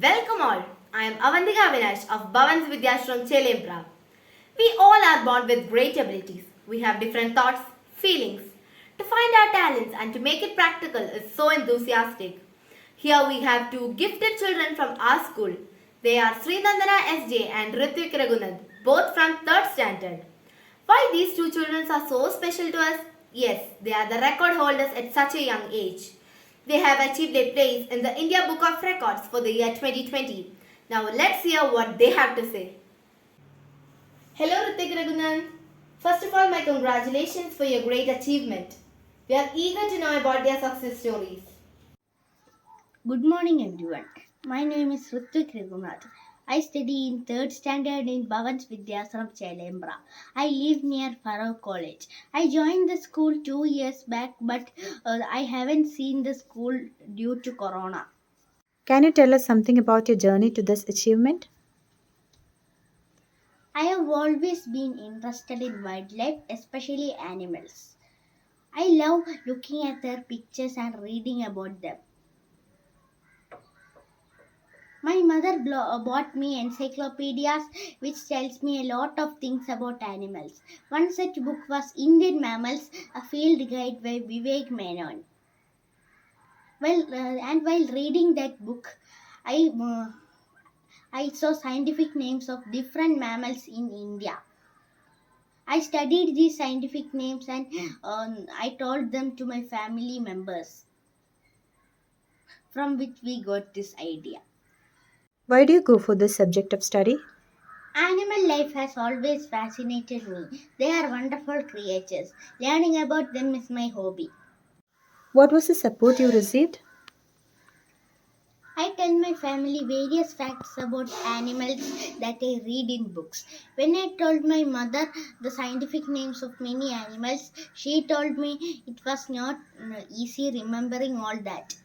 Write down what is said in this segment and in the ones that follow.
Welcome all. I am Avantika Avinash of Bhavans Vidyashram Chelembra. We all are born with great abilities. We have different thoughts, feelings. To find our talents and to make it practical is so enthusiastic. Here we have two gifted children from our school. They are Srinandana SJ and Ritvik Raghunand, both from 3rd standard. Why these two children are so special to us? Yes, they are the record holders at such a young age. They have achieved a place in the India Book of Records for the year 2020. Now let's hear what they have to say. Hello Ritik Raghunan. First of all, my congratulations for your great achievement. We are eager to know about their success stories. Good morning, everyone. My name is Ritvik Raghunath. I study in 3rd standard in Bhavans Vidyashram Chelembra. I live near Farouk College. I joined the school 2 years back, but I haven't seen the school due to Corona. Can you tell us something about your journey to this achievement? I have always been interested in wildlife, especially animals. I love looking at their pictures and reading about them. My mother bought me encyclopedias which tells me a lot of things about animals. One such book was Indian Mammals, a field guide by Vivek Menon. While reading that book, I I saw scientific names of different mammals in India. I studied these scientific names and I told them to my family members, from which we got this idea. Why do you go for this subject of study? Animal life has always fascinated me. They are wonderful creatures. Learning about them is my hobby. What was the support you received? I tell my family various facts about animals that I read in books. When I told my mother the scientific names of many animals, she told me it was not easy remembering all that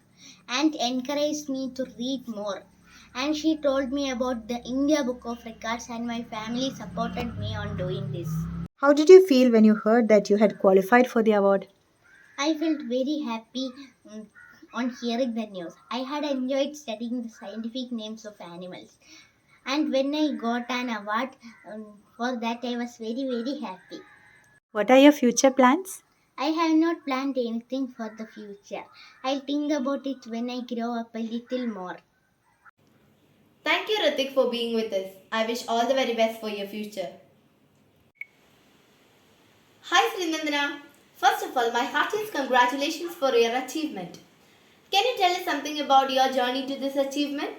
and encouraged me to read more. And she told me about the India Book of Records, and my family supported me on doing this. How did you feel when you heard that you had qualified for the award? I felt very happy on hearing the news. I had enjoyed studying the scientific names of animals. And when I got an award for that, I was very happy. What are your future plans? I have not planned anything for the future. I'll think about it when I grow up a little more. Thank you Ritik for being with us. I wish all the very best for your future. Hi Srinandana. First of all, my heartiest congratulations for your achievement. Can you tell us something about your journey to this achievement?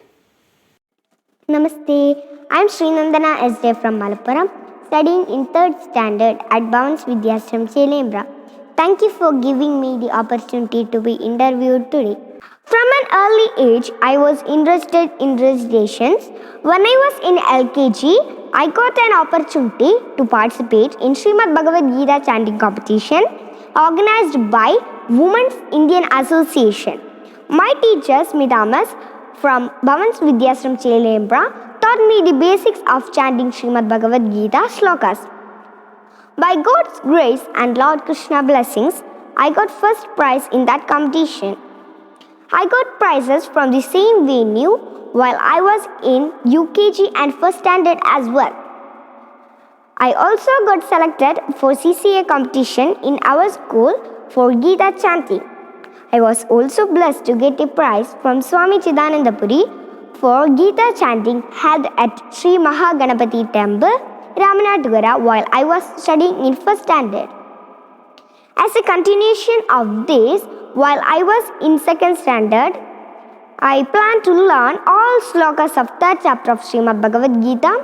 Namaste, I am Srinandana SJ from Malappuram, studying in 3rd standard at Bhavans Vidyashram Chelembra. Thank you for giving me the opportunity to be interviewed today. From an early age, I was interested in recitations. When I was in LKG, I got an opportunity to participate in Srimad Bhagavad Gita chanting competition organized by Women's Indian Association. My teacher, Smitamas, from Bhavans Vidyashram Chelembra, taught me the basics of chanting Srimad Bhagavad Gita slokas. By God's grace and Lord Krishna blessings, I got first prize in that competition. I got prizes from the same venue while I was in UKG and 1st standard as well. I also got selected for CCA competition in our school for Gita chanting. I was also blessed to get a prize from Swami Chidanandapuri for Gita chanting held at Sri Mahaganapati Temple, Ramanatugara, while I was studying in 1st standard. As a continuation of this, while I was in 2nd standard, I plan to learn all slokas of 3rd chapter of Srimad Bhagavad Gita.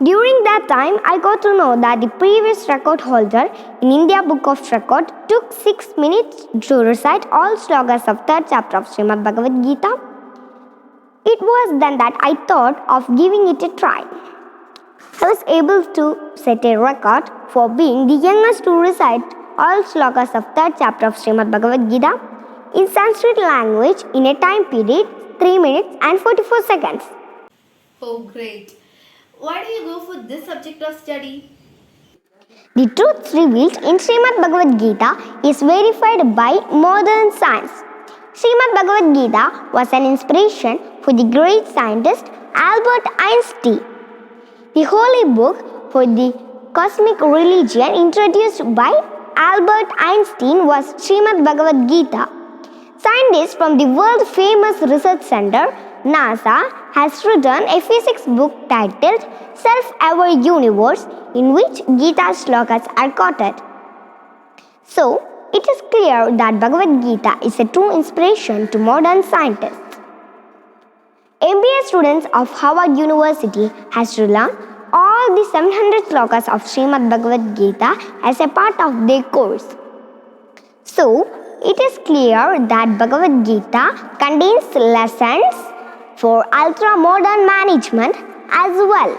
During that time, I got to know that the previous record holder in India Book of Record took 6 minutes to recite all slokas of 3rd chapter of Srimad Bhagavad Gita. It was then that I thought of giving it a try. I was able to set a record for being the youngest to recite all slokas of 3rd chapter of Srimad Bhagavad Gita in Sanskrit language in a time period 3 minutes and 44 seconds. Oh, great. Why do you go for this subject of study? The truths revealed in Srimad Bhagavad Gita is verified by modern science. Srimad Bhagavad Gita was an inspiration for the great scientist Albert Einstein. The holy book for the cosmic religion introduced by Albert Einstein was Srimad Bhagavad Gita. Scientists from the world-famous research center, NASA, has written a physics book titled Self-Aware Universe, in which Gita shlokas are quoted. So, it is clear that Bhagavad Gita is a true inspiration to modern scientists. MBA students of Harvard University has to learn all the 700 shlokas of Srimad Bhagavad Gita as a part of their course. So, it is clear that Bhagavad Gita contains lessons for ultra-modern management as well.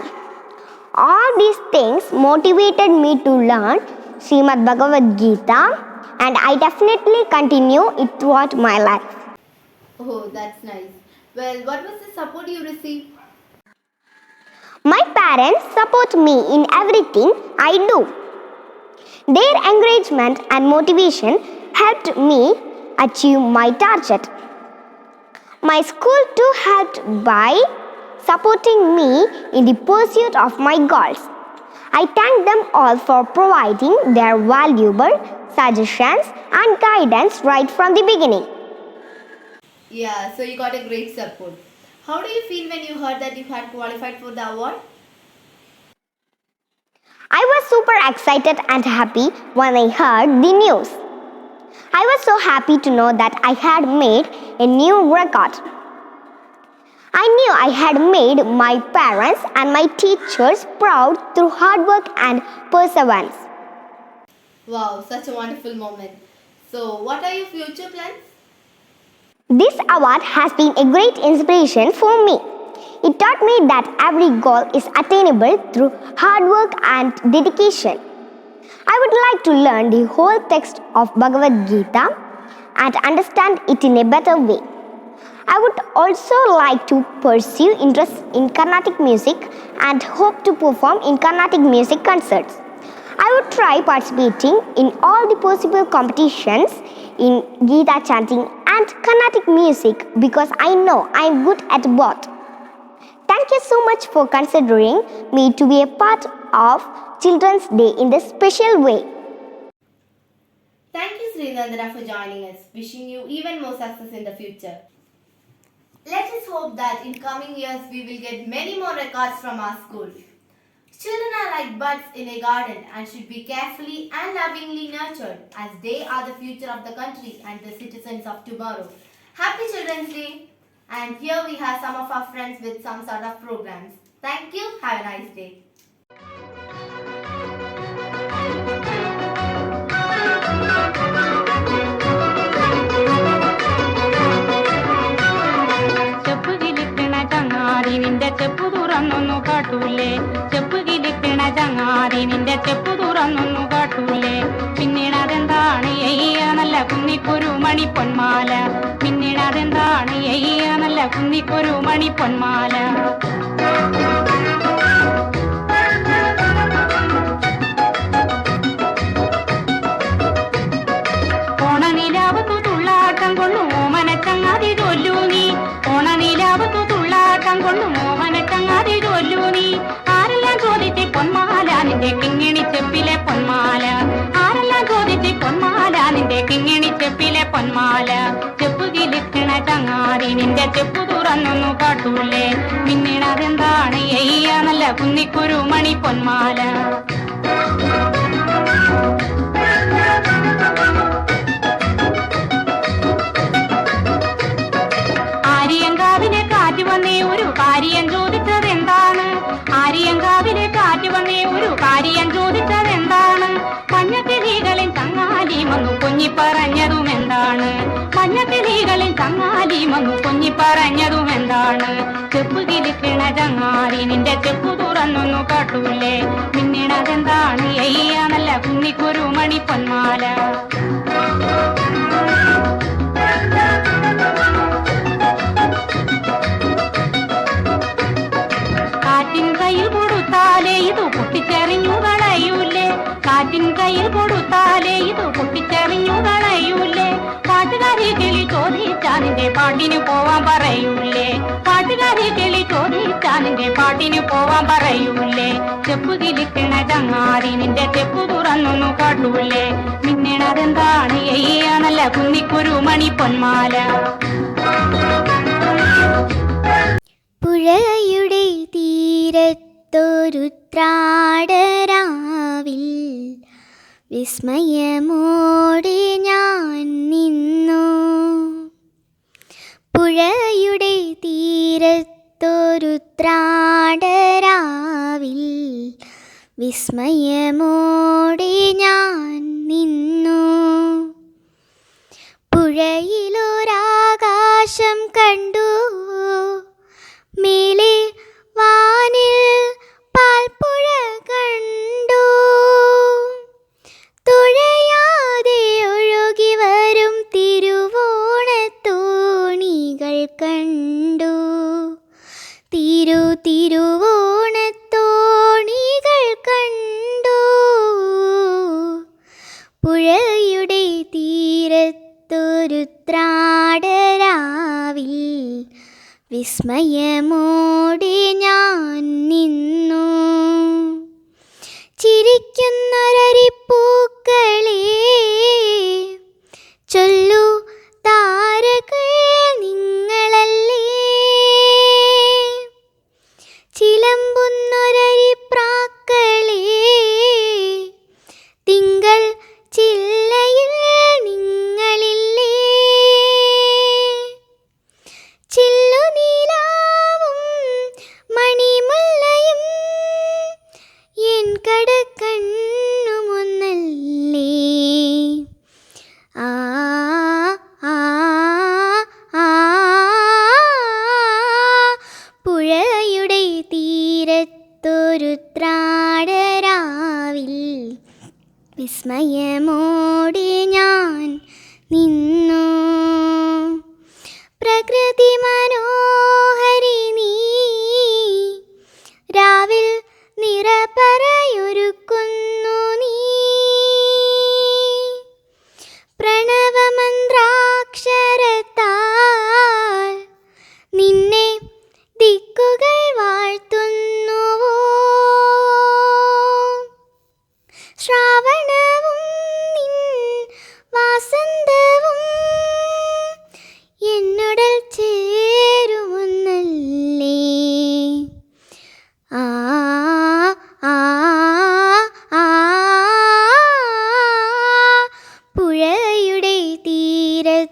All these things motivated me to learn Srimad Bhagavad Gita, and I definitely continue it throughout my life. Oh, that's nice. Well, what was the support you received? My parents support me in everything I do. Their encouragement and motivation helped me achieve my target. My school too helped by supporting me in the pursuit of my goals. I thank them all for providing their valuable suggestions and guidance right from the beginning. Yeah, so you got a great support. How do you feel when you heard that you had qualified for the award? I was super excited and happy when I heard the news. I was so happy to know that I had made a new record. I knew I had made my parents and my teachers proud through hard work and perseverance. Wow, such a wonderful moment. So, what are your future plans? This award has been a great inspiration for me. It taught me that every goal is attainable through hard work and dedication. I would like to learn the whole text of Bhagavad Gita and understand it in a better way. I would also like to pursue interest in Carnatic music and hope to perform in Carnatic music concerts. I would try participating in all the possible competitions in Gita chanting and Carnatic music because I know I am good at both. Thank you so much for considering me to be a part of Children's Day in this special way. Thank you, Srinandana, for joining us. Wishing you even more success in the future. Let us hope that in coming years we will get many more records from our school. Children are like buds in a garden and should be carefully and lovingly nurtured, as they are the future of the country and the citizens of tomorrow. Happy Children's Day! And here we have some of our friends with some sort of programs. Thank you. Have a nice day. നിന്റെ ചെപ്പു തുറന്നൊന്നു കാട്ടൂലേ ചെപ്പുകിലിക്കണ ചങ്ങാതി നിന്റെ ചെപ്പു തുറന്നൊന്നു കാട്ടൂലേ പിന്നീട് അതെന്താണ് എയ്യ നല്ല കുന്നിക്കൊരു മണി പൊന്മാല പിന്നീട് അതെന്താണ് എയ്യ നല്ല കുന്നിക്കൊരു മണി പൊന്മാല ഓണനിലാവത്തു തുള്ളാട്ടം കൊണ്ടു ഓമനച്ചങ്ങാതി ചൊല്ലൂ നീ ഓണനിലാവത്തു തുള്ളാട്ടം കൊണ്ടു മോഹനച്ചങ്ങാതി ചൊല്ലൂ നീ ആരെല്ലാം ചോദിച്ച് പൊന്മാല നിന്റെ കിങ്ങിണി ചെപ്പിലെ പൊന്മാല ആരെല്ലാം ചോദിച്ച് പൊന്മാല നിന്റെ കിങ്ങിണി ചെപ്പിലെ പൊന്മാല ചെപ്പുകിലിക്കണ ചങ്ങാതി നിന്റെ ചെപ്പു തുറന്നൊന്നു കാട്ടൂലേ പിന്നീട് അതെന്താണ് എയ്യ നല്ല കുന്നിക്കുരു മണി പൊന്മാല ആര്യങ്കാവിലെ കാറ്റ് വന്നേ ഒരു കാര്യം ചോദിച്ചതെന്താണ് ആര്യങ്കാവിലെ കാറ്റ് വന്നേ ഒരു കാര്യം ചോദിച്ചതെന്താണ് മഞ്ഞക്കിളികളിൽ ചങ്ങാലി വന്നു കുഞ്ഞിപ്പറഞ്ഞതും എന്താണ് മഞ്ഞക്കിളികളിൽ ചങ്ങാലി വന്നു കുഞ്ഞിപ്പറഞ്ഞതും എന്താണ് ചെപ്പുകിലിക്കണ ചങ്ങാതി നിന്റെ ചെപ്പു തുറന്നൊന്നു കാട്ടൂലേ പിന്നീട് അതെന്താണ് എയ്യ നല്ല കുന്നിക്കൊരു മണി പൊന്മാല കാറ്റിൻ കയ്യിൽ കൊടുത്താലേ ഇത് പൊട്ടിച്ചെറിഞ്ഞു കളയൂലേ കാറ്റിൻ കയ്യിൽ കൊടുത്താലേ ഇത് പൊട്ടിച്ചെറിഞ്ഞു കളയൂലേ കാട്ടുകാരി കിളി ചോദിച്ച നിന്റെ പാട്ടിന് പോവാൻ പറയൂലേ? പാട്ടുകാരി കിളി ചോദിച്ചാ നിന്റെ പാട്ടിന് പോവാൻ പറയൂലേ? ചെപ്പ് കിളിക്കണ ചങ്ങാതി നിന്റെ ചെപ്പ് തുറന്നൊന്നു കാട്ടൂലേ? മിന്നണതെന്താണ് നല്ല കുന്നിക്കുരു മണി പൊന്മാല. പുഴയുടെ തീരത്തൊരുത്രാടരാവിൽ വിസ്മയമോടെ ഞാൻ നിന്നു. പുഴയുടെ തീരത്തൊരുത്രാടരാവിൽ വിസ്മയമോടെ ഞാൻ നിന്നു. പുഴയിലൊരാകാശം കണ്ടു, മേലെ വാനിൽ പാൽപ്പുഴ കണ്ടു. തുഴയാതെ ഒഴുകി വരും തിരുവോണത്തോണികൾ കണ്ടു. തിരുവോണത്തോണികൾ കണ്ടു. പുഴയുടെ തീരത്തൊരുത്രാടരാവിൽ വിസ്മയമോടെ ഞാൻ നിന്നു. ചിരിക്കുന്നൊരരിപ്പൂക്കളെ ചൊല്ലു താരകൾ നിങ്ങളല്ലേ. ചിലമ്പുന്നൊരരിപ്രാക്കളെ തിങ്കൾ ചില്ലയിൽ നിങ്ങളില്ലേ. ചില്ലുനീലാവും മണിമുല്ലയും എൻ കടക്കണ്ണുമൊന്നല്ലേ. ആ ആ ആ പുഴയുടെ തീരത്തൊരുത്രാടരാവിൽ വിസ്മയമോടെ ഞാൻ നിന്നു. പ്രകൃതി മനോഹരി നീ രാവിൽ നിറപറയൊരുക്കുന്നു നീ. പ്രണവമന്ത്രാക്ഷരത്താൽ നിന്നെ ദിക്കുകൾ വാഴ്ത്തുന്നുവോ. ശ്രാവണവും നിൻ വാസന്തവും എന്നുടൽ ചേരുമൊന്നല്ലേ. ആ ആ ആ പുഴയുടെ തീരത്തൊരുത്രാടരാവിൽ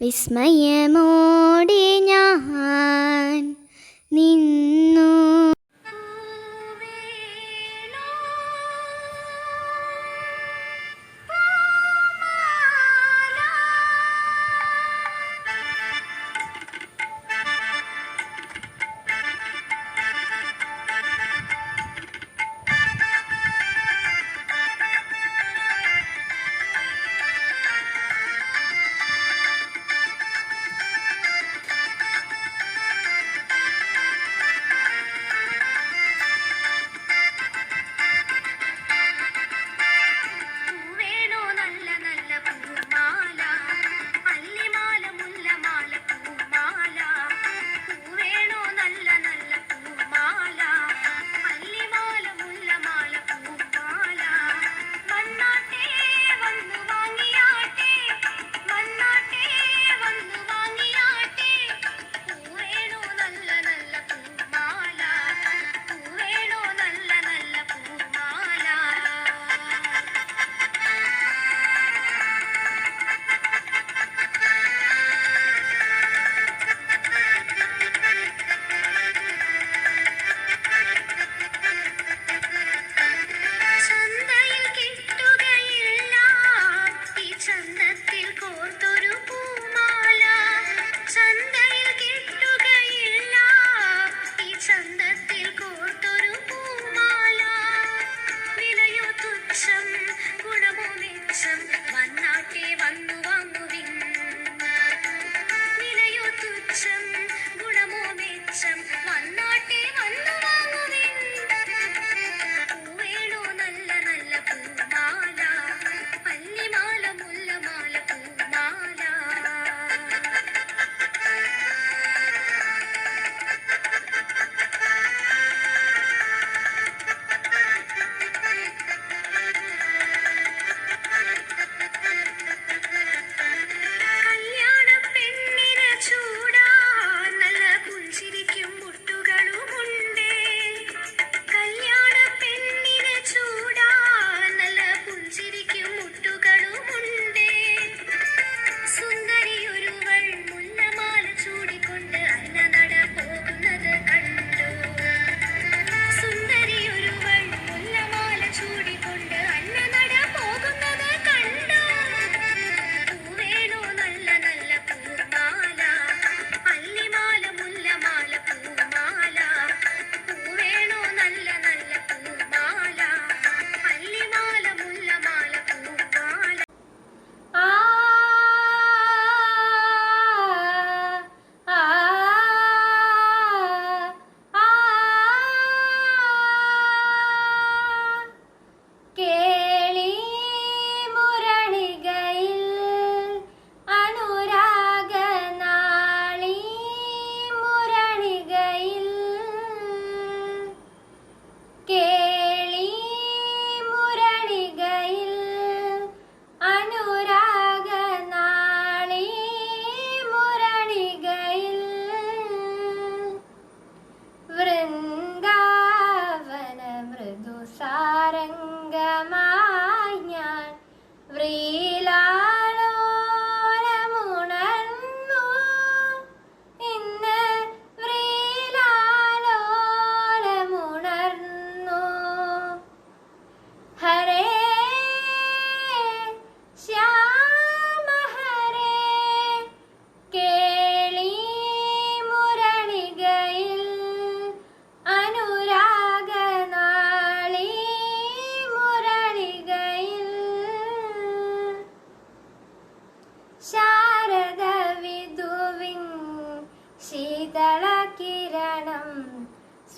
വിസ്മയമോടെ ഞാൻ നിന്നു.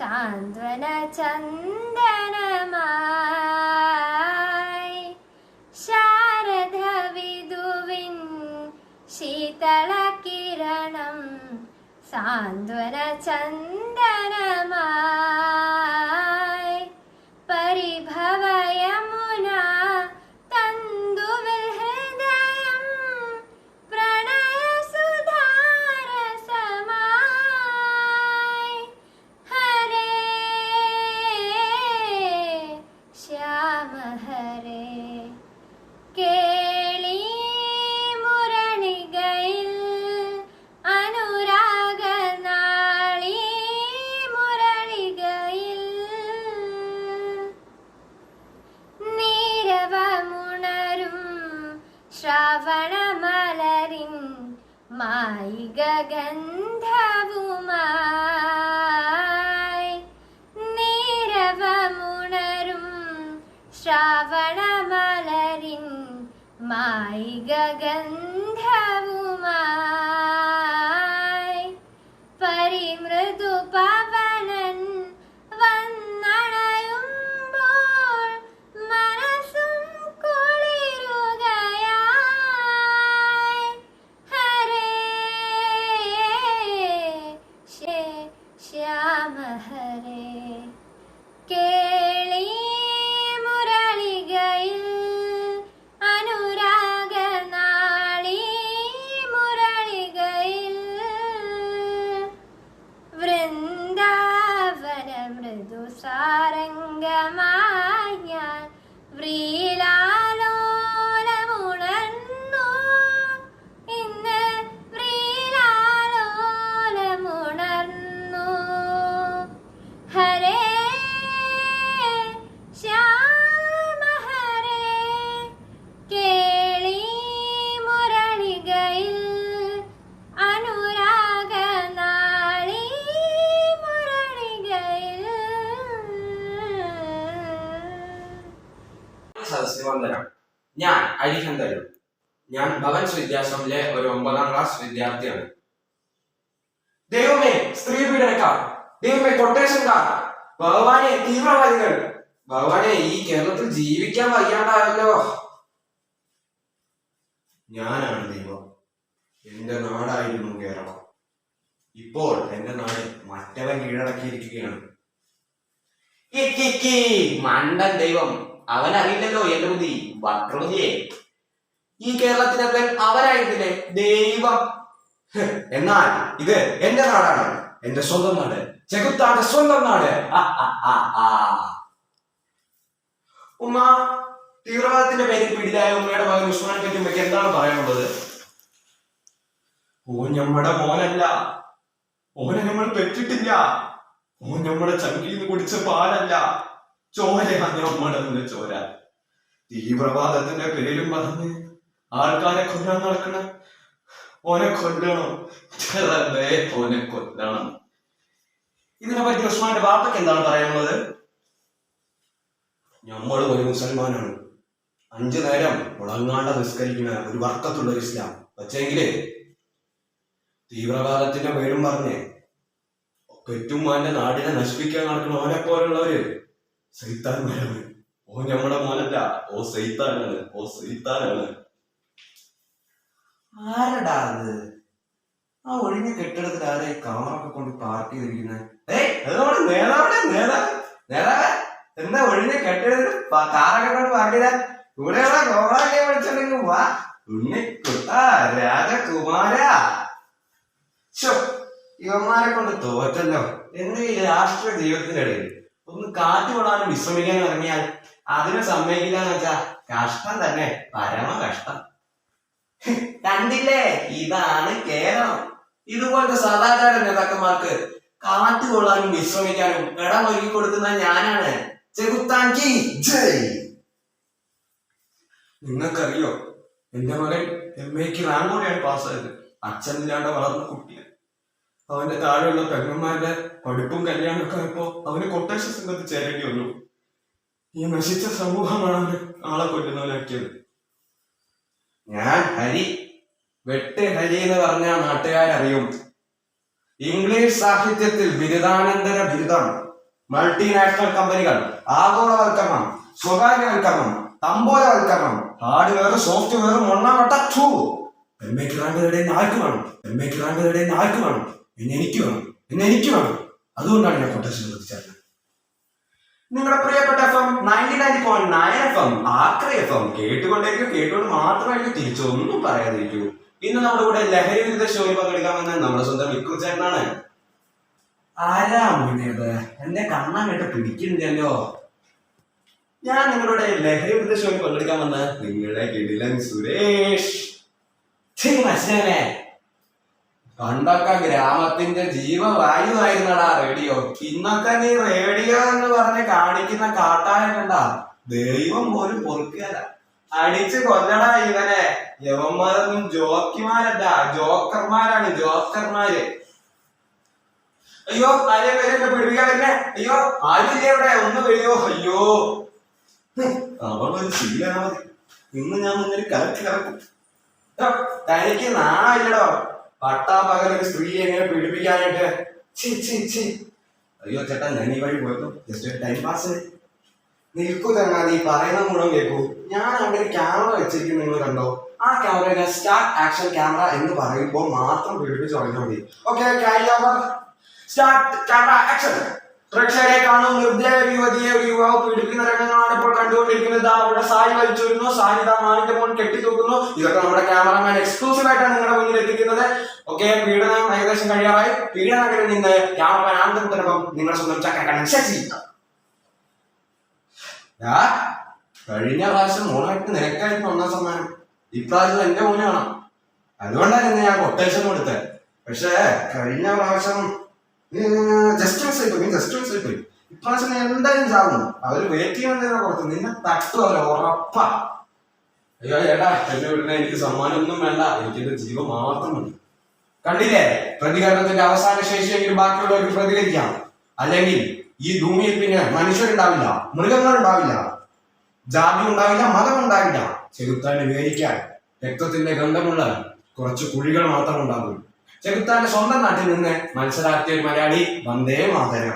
സാന്ത്വന ചന്ദനമായി ശാരദ വിധുവിൻ ശീതള കിരണം സാന്ത്വന ചന്ദനമായി പരിഭവ യമുന തന്തുവിൽ ഹൃദയം പ്രണയ സുധാരസമായി ഹരേ ശ്യാമ ഹരേ കേളി മുരളികയിൽ അനുരാഗനാളി മുരളികയിൽ നീരവമുണരും ശ്രാവണമലരിൻ മായിക ഗന്ധവുമായി നീരവമുണരും ശ്രാവണമലരിൻ മായിക ഗന്ധവുമായി പരിമൃദു പവനൻ വന്നണയുമ്പോൾ മനസ്സും കുളിരുകയായി ഹരേ ശ്യാമ ഹരേ കേളി മുരളികയിൽ അനുരാഗനാളി മുരളികയിൽ വൃന്ദാവന മൃദു സാരംഗമായി ഞാൻ വ്രീലാലോലമുണർന്നു ഇന്ന് വ്രീലാലോലമുണർന്നു ഹരേ ശ്യാമ ഹരേ കേളി മുരളികയിൽ അനുരാഗനാളി മുരളികയിൽ സദസ്സിന് വന്ദനം. ഞാൻ അരിഹൻ തരൂർ. ഞാൻ ഭവൻസ് വിദ്യാശ്രമിലെ ഒരു 9ാം ക്ലാസ് വിദ്യാർത്ഥിയാണ്. ദൈവമേ, സ്ത്രീ പീഡനക്കാർ, ദൈവമേ കൊട്ടേഷൻകാർ, ഭഗവാനെ തീവ്രവാദികൾ, ഭഗവാനെ ഈ കേരളത്തിൽ ജീവിക്കാൻ വയ്യാണ്ടായല്ലോ. ഞാനാണ് ദൈവം. എന്റെ നാടായിരുന്നു കേരളം. ഇപ്പോൾ എന്റെ നാട് മറ്റവൻ കീഴടക്കിയിരിക്കുകയാണ്. മണ്ടൻ ദൈവം, അവനറിയില്ലല്ലോ എന്റെ ബുദ്ധി, വക്രബുദ്ധിയെ. ഈ കേരളത്തിനൊക്കെ അവനായിരുന്നില്ലേ ദൈവം. എന്നാൽ ഇത് എന്റെ നാടാണ്, എന്റെ സ്വന്തം നാട്, ചെകുത്താന്റെ സ്വന്തം നാട്. ഉമ്മ, തീവ്രവാദത്തിന്റെ പേരിൽ പിടിയിലായ ഉമ്മയുടെ മകൻ ഉസ്മാനെ പറ്റി ഉമ്മയ്ക്ക് എന്താണ് പറയാനുള്ളത്? ഓ ഞമ്മടെ മോനല്ല, ഓനെ നമ്മൾ പെറ്റിട്ടില്ല. ഓ നമ്മുടെ ചങ്കിന്ന് കുടിച്ച പാലല്ല, ചോരയാണ് നമ്മുടെ ചോര. തീവ്രവാദത്തിന്റെ പേരും പറഞ്ഞ് ആൾക്കാരെ കൊല്ലാൻ നടക്കണ ഓനെ കൊല്ലണം, ഓനെ കൊല്ലണം. ഇതിനെ പറ്റി ഉസ്മാന്റെ ബാപ്പയ്ക്ക് എന്താണ് പറയാനുള്ളത്? നമ്മൾ ഒരു മുസൽമാനാണ്, 5 നേരം മുടങ്ങാണ്ട നിസ്കരിക്കുന്ന ഒരു വർക്കത്തുള്ള ഒരു ഇസ്ലാം. പക്ഷെങ്കില് തീവ്രവാദത്തിന്റെ പേരും പറഞ്ഞ് പെറ്റുമാന്റെ നാടിനെ നശിപ്പിക്കാൻ നടക്കുന്ന ഓനെ പോലുള്ളവര് സൈത്താന്മാരാണ്. ഓ നമ്മുടെ മോനല്ല, ഓ സൈത്താനാണ്, ഓ സൈത്താനാണ്. ആരടാ അത്? ആ ഒഴിഞ്ഞ കെട്ടിടത്തിൽ ആരെ കാറൊക്കെ കൊണ്ട് പാർക്ക് ചെയ്തിരിക്കുന്നത്? എന്താ ഒഴിഞ്ഞ കെട്ടിടത്തിൽ കാറൊക്കെ കൊണ്ട് പാർക്ക് ചെയ്ത? ഇവിടെയുള്ള കോളൊക്കെ വിളിച്ചിട്ടുണ്ടെങ്കിൽ വാ ഉണ്ണിക്കുട്ട രാജകുമാര. ഇവന്മാരെ കൊണ്ട് തോറ്റല്ലോ. എന്ന് ഈ രാഷ്ട്രീയ ജീവിതത്തിന്റെ ഇടയിൽ ഒന്ന് കാറ്റ് കൊള്ളാനും വിശ്രമിക്കാൻ ഇറങ്ങിയാൽ അതിനെ സമ്മതിക്കില്ല എന്ന് വെച്ചാ കഷ്ടം തന്നെ, പരമ കഷ്ടം. കണ്ടില്ലേ, ഇതാണ് കേരളം. ഇതുപോലത്തെ സദാചാര നേതാക്കന്മാർക്ക് കാറ്റ് കൊള്ളാനും വിശ്രമിക്കാനും ഇടം ഒരുക്കി കൊടുക്കുന്ന ഞാനാണ്. ചെകുത്താൻകി ജയ്. നിങ്ങൾക്കറിയോ, എന്റെ മകൻ MA റാങ്കോടെയാണ് പാസ്സായത്. അച്ഛനില്ലാണ്ട് വളർന്ന കുട്ടിയാണ്. അവന്റെ താഴെയുള്ള പെങ്ങന്മാരുടെ പഠിപ്പും കല്യാണമൊക്കെ ആയപ്പോ അവന് കൊട്ടേഷൻ സംഘത്തിൽ ചേരേണ്ടി വന്നു. ഈ നശിച്ച സമൂഹമാണ് അവന് ആളെ കൊല്ലുന്നവനാക്കിയത്. ഞാൻ ഹരി, വെട്ട് ഹരി എന്ന് പറഞ്ഞാൽ നാട്ടുകാരറിയും. ഇംഗ്ലീഷ് സാഹിത്യത്തിൽ ബിരുദാനന്തര ബിരുദം മൾട്ടിനാഷണൽ കമ്പനികൾ, ആഗോളവൽക്കരണം, സ്വകാര്യവൽക്കരണം, തമ്പോലവൽക്കരണം, ഹാർഡ്വെയർ സോഫ്റ്റ്വെയർ മൊണ്ണവട്ട ഛൂ. എംഎക്ക് റാങ്കുകളുടെ ആർക്ക് വേണം? എംഎക്ക് റാങ്കുകളുടെ ആർക്ക് വേണം? എനിക്ക് വേണം. അതുകൊണ്ടാണ് ഞാൻ കൊട്ടേഷൻ ശ്രദ്ധിച്ചത്. നിങ്ങളുടെ പ്രിയപ്പെട്ട FM 99.9 FM ആക്രി FM കേട്ടുകൊണ്ട് മാത്രമായിരിക്കും, തിരിച്ചൊന്നും പറയാതിരിക്കൂ. ഇന്ന് നമ്മുടെ കൂടെ ലഹരി വിരുദ്ധ ഷോയിൽ പങ്കെടുക്കാമെന്ന് നമ്മുടെ സ്വന്തം വിക്രു ചേട്ടനാണ്. ആരാ മുന്നേത്? എന്നെ കാണാൻ കേട്ട് പിടിക്കുന്നില്ലല്ലോ. ഞാൻ നിങ്ങളുടെ ലഹരി വിരുദ്ധ ഷോയിൽ പങ്കെടുക്കാമെന്ന് നിങ്ങളുടെ കിടിലൻ സുരേഷ്. മനസ്സിലായേ? പണ്ടൊക്കെ ഗ്രാമത്തിന്റെ ജീവവായുവായിരുന്നടാ റേഡിയോ. ഇന്നൊക്കെ നീ റേഡിയോ എന്ന് പറഞ്ഞ് കാണിക്കുന്ന കാട്ടായ കണ്ട ദൈവം പോലും പൊറുക്കല. അടിച്ച് കൊല്ലടാ ഇവനെ. യവന്മാരൊന്നും ജോക്കിമാരല്ല, ജോക്കർമാരാണ്, ജോക്കർമാര്. അയ്യോ ആരെ പേരെന്നെ പിടിപ്പിക്കാൻ തന്നെ. അയ്യോ ആരില്ലേ ഇവിടെ? ഒന്ന് കഴിയോ? അയ്യോ അവളൊരു ശീലനാ മതി. ഇന്ന് ഞാൻ മുന്നൊരു കറക്കും. തനിക്ക് നാണമില്ലടോ പട്ടാ പകലൊരു സ്ത്രീയെ എങ്ങനെ പീഡിപ്പിക്കാനായിട്ട്? അയ്യോ ചേട്ടാ, ഞാൻ ഈ വഴി പോയപ്പോ ജസ്റ്റ് ഒരു ടൈം പാസ്. നിൽക്കൂ തന്നെ, നീ പറയുന്ന മുഴുവൻ കേൾക്കൂ. ഞാൻ അവിടെ ഒരു ക്യാമറ വെച്ചിരിക്കും, നിങ്ങൾ കണ്ടോ? ആ ക്യാമറ സ്റ്റാർട്ട് ആക്ഷൻ ക്യാമറ എന്ന് പറയുമ്പോൾ മാത്രം പീഡിപ്പിച്ച് തുടങ്ങിയാൽ മതി. Okay, start camera action. പ്രേക്ഷകരെ കാണൂ, നിർദ്ദയ യുവതിയെ ഒരു യുവാവ് പീഡിപ്പിക്കുന്ന രംഗങ്ങളാണ് ഇപ്പോൾ കണ്ടുകൊണ്ടിരിക്കുന്നത്. അവിടെ സാരി വലിച്ചൊരുന്നു, സാരി മാനിന്റെ മോൻ കെട്ടിത്തൂക്കുന്നു. ഇതൊക്കെ നമ്മുടെ ക്യാമറമാൻ എക്സ്ക്ലൂസീവ് ആയിട്ടാണ് നിങ്ങളുടെ മുന്നിൽ എത്തിക്കുന്നത്. ഓക്കെ, പീഡനം ഏകദേശം കഴിയാറായി. പീഡനകരിൽ നിന്ന് ക്യാമറമാൻ ആനന്ദത്തിനൊപ്പം നിങ്ങളുടെ സ്വന്തം ചക്കക്കണ്ണൻ ശശി. കഴിഞ്ഞ പ്രാവശ്യം മോനായിട്ട് നിനക്കായിരുന്നു 1ാം സമ്മാനം. ഇപ്രാവശ്യം എന്റെ മോനെ കാണാം. അതുകൊണ്ടായിരുന്നു ഞാൻ കൊട്ടേഷൻ കൊടുത്തത്. പക്ഷേ കഴിഞ്ഞ പ്രാവശ്യം ജസ്റ്റ് മിസ് ആയിപ്പോയി. ഇപ്രാവശ്യം ഞാൻ എന്തായാലും ചാവുന്നു. അവര് വെയിറ്റ് ചെയ്യാൻ പുറത്ത് നിന്നെ തട്ടു, അവരെ ഉറപ്പാ. അയ്യോ ചേട്ടാ, എന്നെ വിടുന്ന എനിക്ക് സമ്മാനം ഒന്നും വേണ്ട, എനിക്കെന്റെ ജീവൻ മാത്രം മതി. കണ്ടില്ലേ, പ്രതികരണത്തിന്റെ അവസാന ശേഷിയെങ്കിലും ബാക്കിയുള്ളവർക്ക് പ്രതികരിക്കാം. അല്ലെങ്കിൽ ഈ ഭൂമിയിൽ പിന്നെ മനുഷ്യരുണ്ടാവില്ല, മൃഗങ്ങളുണ്ടാവില്ല, ജാതി ഉണ്ടാവില്ല, മതം ഉണ്ടാവില്ല. ചെകുത്താനെ വേദിക്കാൻ രക്തത്തിന്റെ ഗന്ധമുള്ള കുറച്ച് കുഴികൾ മാത്രം ഉണ്ടാകും. ചെകുത്താന്റെ സ്വന്തം നാട്ടിൽ നിന്ന് മത്സരാർത്ഥി ഒരു മലയാളി. വന്ദേ മാതരം.